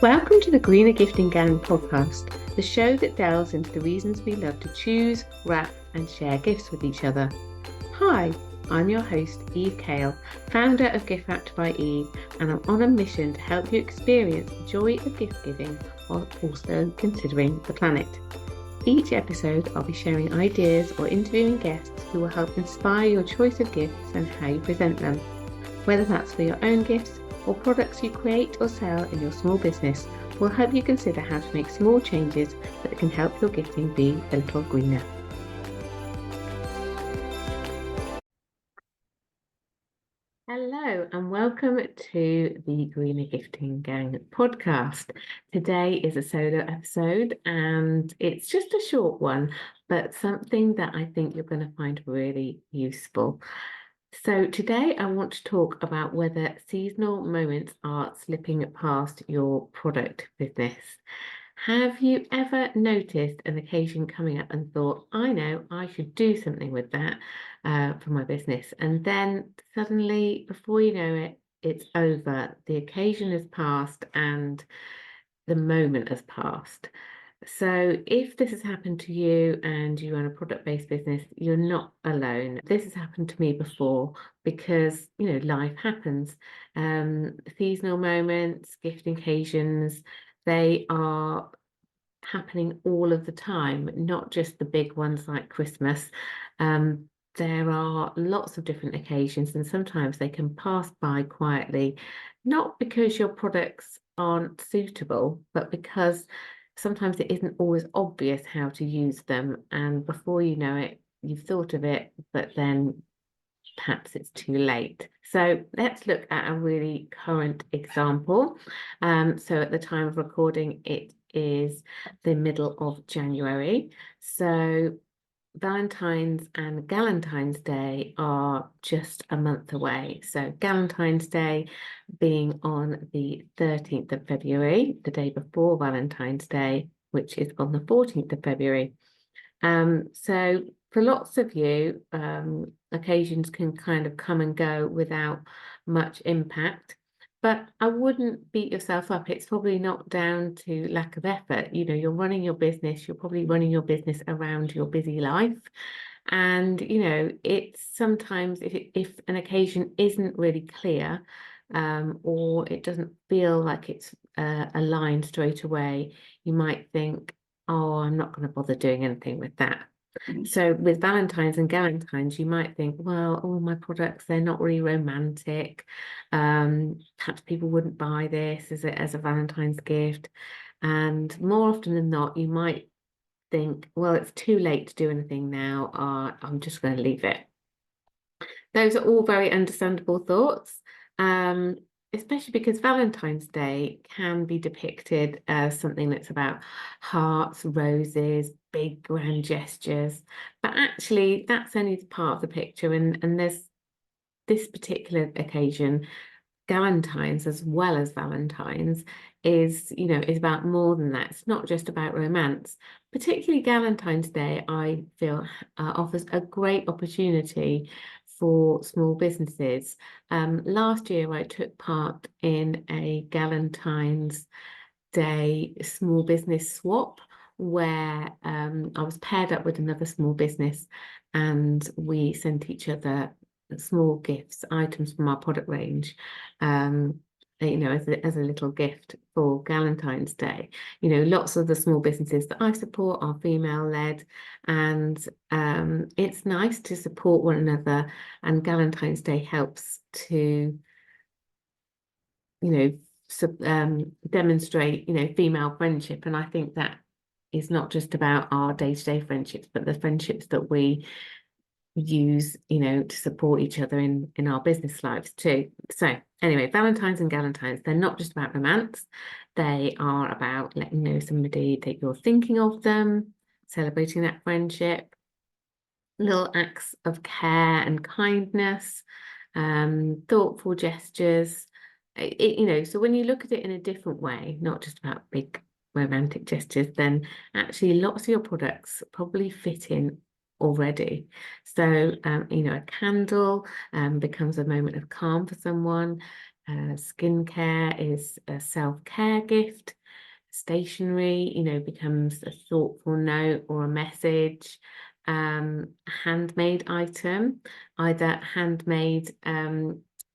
Welcome to the Greener Gifting Gang podcast, the show that delves into the reasons we love to choose, wrap, and share gifts with each other. Hi, I'm your host, Eve Kale, founder of Gift Wrapped by Eve, and I'm on a mission to help you experience the joy of gift giving while also considering the planet. Each episode, I'll be sharing ideas or interviewing guests who will help inspire your choice of gifts and how you present them. Whether that's for your own gifts or products you create or sell in your small business, we'll help you consider how to make small changes that can help your gifting be a little greener. Hello and welcome to the Greener Gifting Gang podcast. Today is a solo episode and it's just a short one, but something that I think you're going to find really useful. So today I want to talk about whether seasonal moments are slipping past your product business. Have you ever noticed an occasion coming up and thought, I know I should do something with that for my business? And then suddenly, before you know it, it's over. The occasion has passed and the moment has passed. So if this has happened to you and you run a product-based business, you're not alone. This has happened to me before because, life happens. Seasonal moments, gift occasions, they are happening all of the time, not just the big ones like Christmas. There are lots of different occasions, and sometimes they can pass by quietly, not because your products aren't suitable, but because sometimes it isn't always obvious how to use them. And before you know it, you've thought of it, but then perhaps it's too late. So let's look at a really current example. So at the time of recording, it is the middle of January. So Valentine's and Galentine's Day are just a month away. So Galentine's Day being on the 13th of February, the day before Valentine's Day, which is on the 14th of February. So for lots of you, occasions can kind of come and go without much impact. But I wouldn't beat yourself up. It's probably not down to lack of effort. You're running your business, you're probably running your business around your busy life. And, it's sometimes if an occasion isn't really clear, or it doesn't feel like it's aligned straight away, you might think, oh, I'm not going to bother doing anything with that. So with Valentine's and Galentine's, you might think, well, all my products, they're not really romantic. Perhaps people wouldn't buy this as a Valentine's gift. And more often than not, you might think, well, it's too late to do anything now. I'm just going to leave it. Those are all very understandable thoughts, especially because Valentine's Day can be depicted as something that's about hearts, roses, big grand gestures. But actually, that's only part of the picture. And there's this particular occasion, Galentine's as well as Valentine's, is about more than that. It's not just about romance. Particularly Galentine's Day, I feel offers a great opportunity for small businesses. Last year, I took part in a Galentine's Day small business swap where I was paired up with another small business and we sent each other small gifts, items from our product range, as a little gift for Galentine's Day. Lots of the small businesses that I support are female led, and it's nice to support one another. And Galentine's Day helps to, demonstrate, female friendship. And I think that is not just about our day-to-day friendships, but the friendships that we use, to support each other in our business lives too. So anyway, Valentine's and Galentine's, they're not just about romance. They are about letting somebody that you're thinking of them, celebrating that friendship, little acts of care and kindness, thoughtful gestures. So when you look at it in a different way, not just about big romantic gestures, then actually lots of your products probably fit in already. So, a candle becomes a moment of calm for someone. skincare is a self-care gift. Stationery, becomes a thoughtful note or a message. Handmade item, either handmade,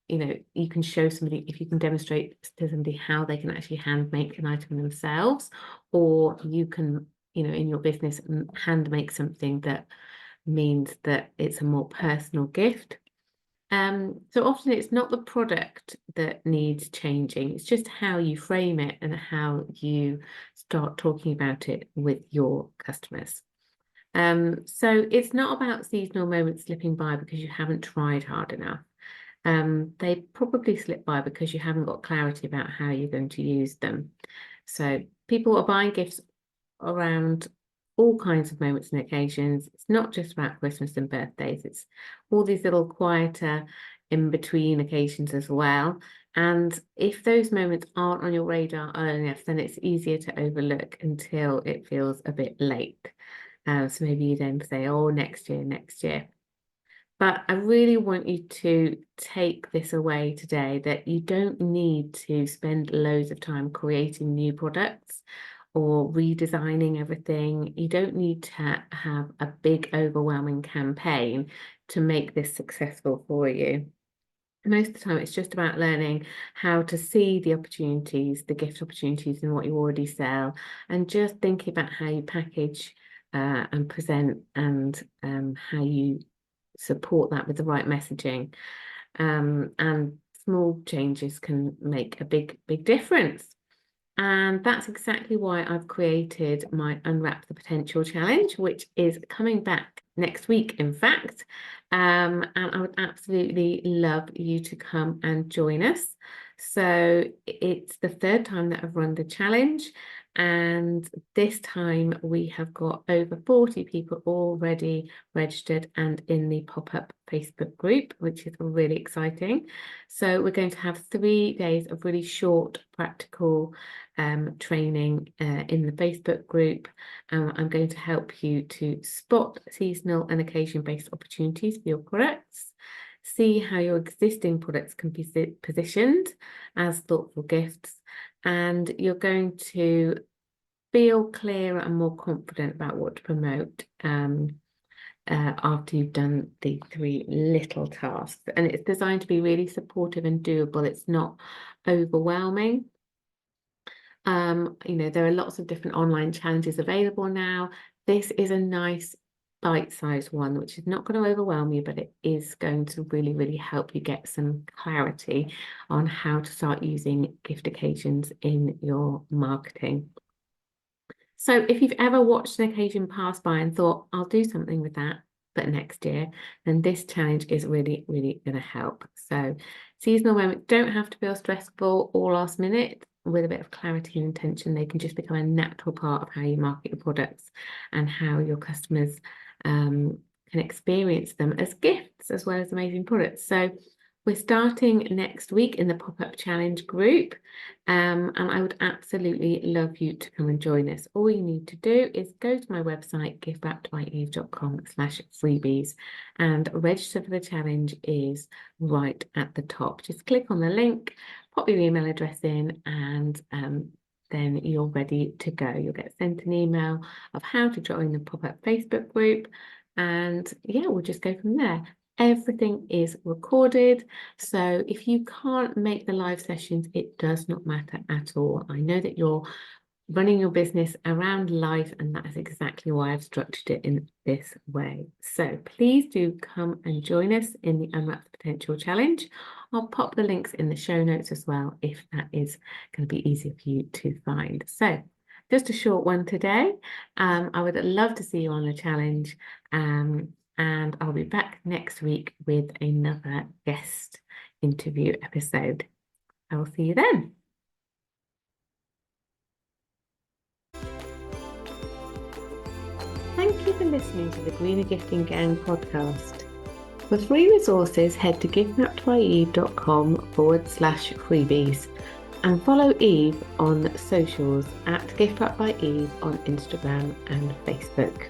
you can show somebody, if you can demonstrate to somebody how they can actually hand make an item themselves, or you can, in your business, hand make something that means that it's a more personal gift. So often it's not the product that needs changing, it's just how you frame it and how you start talking about it with your customers. So it's not about seasonal moments slipping by because you haven't tried hard enough. They probably slip by because you haven't got clarity about how you're going to use them. So people are buying gifts around all kinds of moments and occasions. It's not just about Christmas and birthdays, it's all these little quieter in between occasions as well. And if those moments aren't on your radar early enough, then it's easier to overlook until it feels a bit late. So maybe you then say, oh, next year, next year. But I really want you to take this away today, that you don't need to spend loads of time creating new products or redesigning everything. You don't need to have a big, overwhelming campaign to make this successful for you. Most of the time, it's just about learning how to see the opportunities, the gift opportunities in what you already sell, and just thinking about how you package and present, and how you support that with the right messaging. And small changes can make a big difference. And that's exactly why I've created my Unwrap the Potential challenge, which is coming back next week, in fact. And I would absolutely love you to come and join us. So it's the third time that I've run the challenge. And this time we have got over 40 people already registered and in the pop-up Facebook group, which is really exciting. So we're going to have 3 days of really short, practical training in the Facebook group. I'm going to help you to spot seasonal and occasion-based opportunities for your products, see how your existing products can be positioned as thoughtful gifts, and you're going to feel clearer and more confident about what to promote after you've done the 3 little tasks. And it's designed to be really supportive and doable. It's not overwhelming. There are lots of different online challenges available now. This is a nice bite-sized one, which is not going to overwhelm you, but it is going to really, really help you get some clarity on how to start using gift occasions in your marketing. So if you've ever watched an occasion pass by and thought, I'll do something with that, but next year, then this challenge is really, really going to help. So seasonal moments don't have to feel stressful or last minute. With a bit of clarity and intention, they can just become a natural part of how you market your products and how your customers can experience them as gifts as well as amazing products. So we're starting next week in the pop-up challenge group, and I would absolutely love you to come and join us. All you need to do is go to my website, giftwrappedbyeve.com/freebies, and register for the challenge is right at the top. Just click on the link, pop your email address in, and then you're ready to go. You'll get sent an email of how to join the pop-up Facebook group, and yeah, we'll just go from there. Everything is recorded, so if you can't make the live sessions, it does not matter at all. I know that you're running your business around life, and that is exactly why I've structured it in this way. So please do come and join us in the Unwrap the Potential challenge. I'll pop the links in the show notes as well, if that is going to be easier for you to find. So just a short one today. I would love to see you on the challenge. And I'll be back next week with another guest interview episode. I will see you then. Thank you for listening to the Greener Gifting Gang podcast. For free resources, head to giftwrappedbyeve.com/freebies and follow Eve on socials at giftwrappedbyeve on Instagram and Facebook.